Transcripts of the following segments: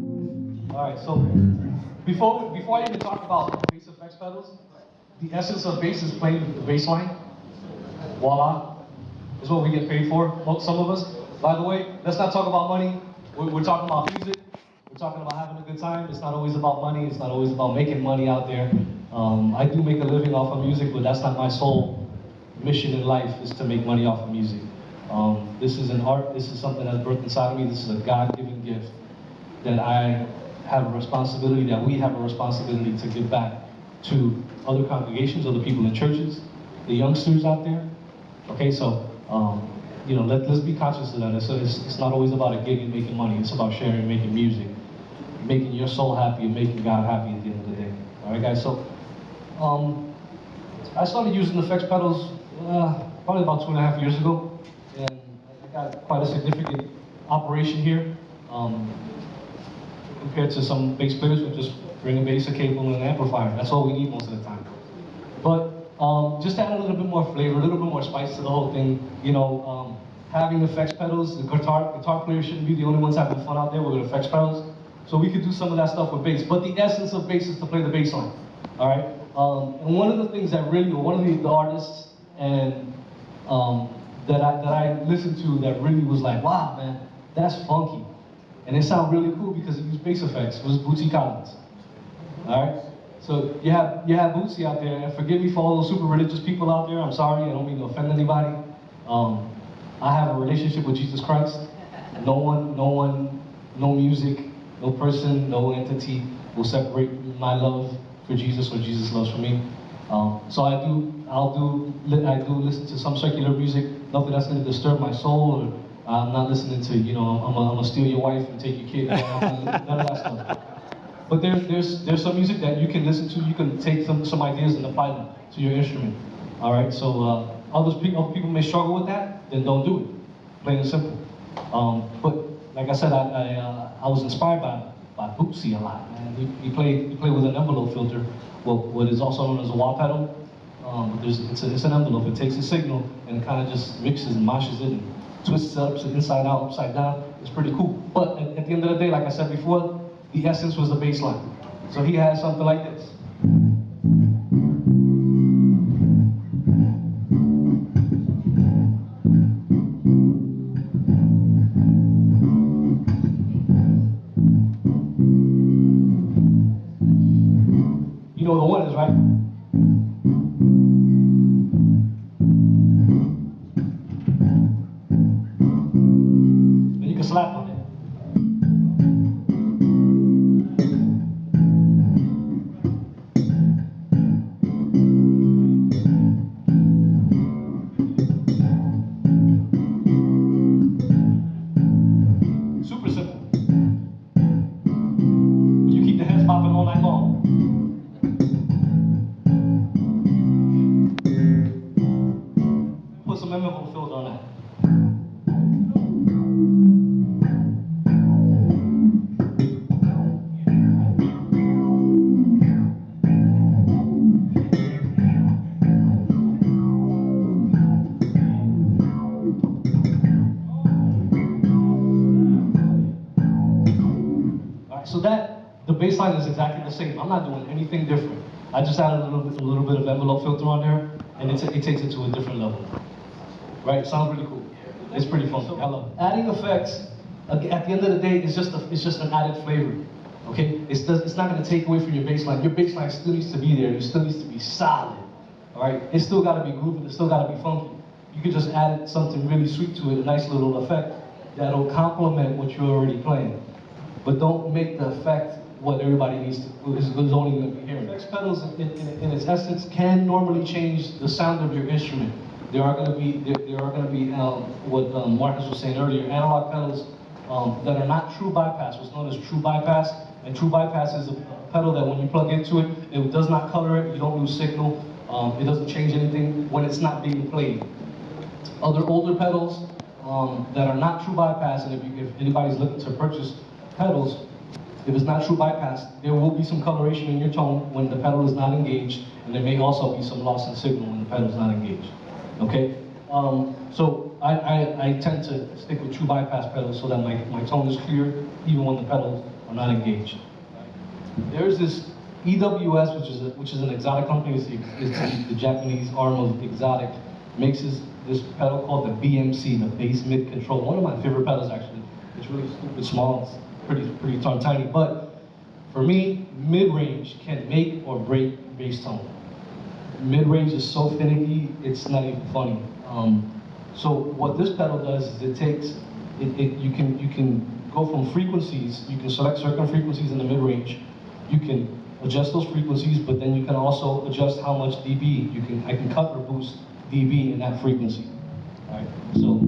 All right, so before I even talk about bass effects pedals, the essence of bass is playing the bass line. Voila, is what we get paid for. Some of us. By the way, let's not talk about money. We're talking about music. We're talking about having a good time. It's not always about money. It's not always about making money out there. I do make a living off of music, but that's not my sole mission in life. Is to make money off of music. This is an art. This is something that's birthed inside of me. This is a God-given gift that I have a responsibility, that we have a responsibility to give back to other congregations, other people in churches, the youngsters out there. Okay, so let's be conscious of that. It's not always about a gig and making money. It's about sharing, making music, making your soul happy, and making God happy at the end of the day. All right, guys. So I started using effects pedals probably about 2.5 years ago, and I got quite a significant operation here. Compared to some bass players who just bring a bass, a cable, and an amplifier. That's all we need most of the time. But just to add a little bit more flavor, a little bit more spice to the whole thing, having effects pedals, the guitar players shouldn't be the only ones having fun out there with effects pedals. So we could do some of that stuff with bass. But the essence of bass is to play the bass line. All right? And one of the things that really, one of the artists and that I listened to that really was like, wow, man, that's funky. And it sounded really cool because it used bass effects. It was Bootsy Collins. All right? So you have Bootsy out there, and forgive me for all those super religious people out there. I'm sorry, I don't mean to offend anybody. I have a relationship with Jesus Christ. No music, no person, no entity will separate my love for Jesus or Jesus' love for me. So I do listen to some secular music, nothing that's going to disturb my soul, or I'm not listening to, I'm gonna steal your wife and take your kid. None of that stuff. But there's some music that you can listen to. You can take some ideas and apply them to your instrument. All right. So other people may struggle with that. Then don't do it. Plain and simple. But like I said, I was inspired by Bootsy a lot. Man. He played with an envelope filter, what is also known as a wah pedal. It's an envelope. It takes a signal and it kind of just mixes and mashes it. And twists it up, inside out, upside down. It's pretty cool. But at the end of the day, like I said before, the essence was the bass line. So he has something like this. You know what the one is, right? Slap on it. Super simple. You keep the heads popping all night long. Put some envelope filter on that. So the bass line is exactly the same. I'm not doing anything different. I just added a little bit of envelope filter on there, and it takes it to a different level. Right? It sounds really cool. It's pretty fun. I love it. Adding effects, at the end of the day, it's just an added flavor. Okay? It's not going to take away from your bass line. Your bass line still needs to be there. It still needs to be solid. All right? It's still got to be groovy. It's still got to be funky. You can just add something really sweet to it, a nice little effect that'll complement what you're already playing. But don't make the effect what everybody needs to, is only going to be hearing. Effects pedals, in its essence, can normally change the sound of your instrument. There are going to be what Marcus was saying earlier, analog pedals that are not true bypass, what's known as true bypass. And true bypass is a pedal that when you plug into it, it does not color it, you don't lose signal, it doesn't change anything when it's not being played. Other older pedals that are not true bypass, and if anybody's looking to purchase pedals, if it's not true bypass, there will be some coloration in your tone when the pedal is not engaged, and there may also be some loss in signal when the pedal is not engaged. Okay? So I tend to stick with true bypass pedals so that my tone is clear even when the pedals I'm not engaged. There's this EWS, which is an exotic company. It's the Japanese arm of exotic. Makes this pedal called the BMC, the bass mid control. One of my favorite pedals actually. It's really stupid small. It's pretty tiny. But for me, mid range can make or break bass tone. Mid range is so finicky, it's not even funny. So what this pedal does is you can go from frequencies. You can select certain frequencies in the mid range. You can adjust those frequencies, but then you can also adjust how much dB I can cut or boost dB in that frequency. All right. So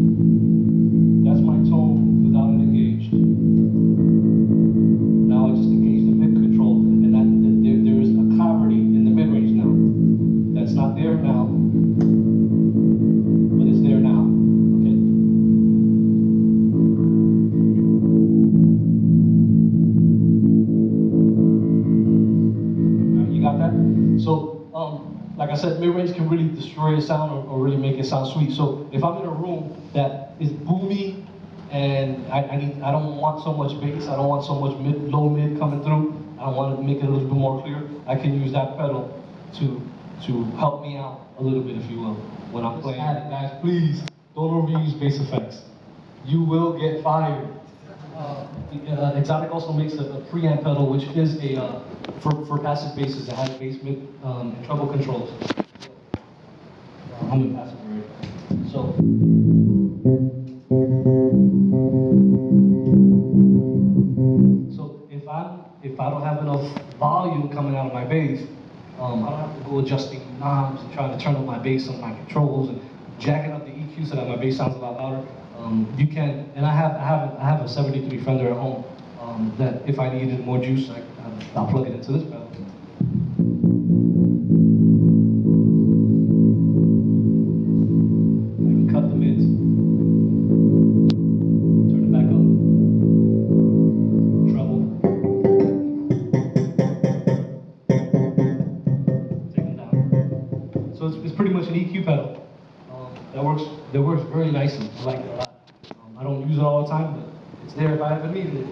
that's my tone without it engaged. Now I just engage the mid control, and there is a clarity in the mid range now. That's not there now, but it's there now. Okay. All right, you got that? So. Like I said, mid-range can really destroy a sound or really make it sound sweet. So if I'm in a room that is boomy and I don't want so much bass, I don't want so much low mid coming through, I want to make it a little bit more clear, I can use that pedal to help me out a little bit, if you will, when I'm playing. Guys, please don't overuse bass effects. You will get fired. Exotic also makes a preamp pedal, which is for passive basses that has bass mid and treble controls. I'm in passive already. So if I don't have enough volume coming out of my bass, I don't have to go adjusting knobs and trying to turn up my bass on my controls and jacking up the EQ so that my bass sounds a lot louder. You can, and I have a 73 Fender at home that if I needed more juice, I'll plug it into this pedal. I can cut the mids, turn it back up, treble, take it down. So it's pretty much an EQ pedal. That works very nicely. I like it a lot. I don't use it all the time, but it's there if I ever needed it.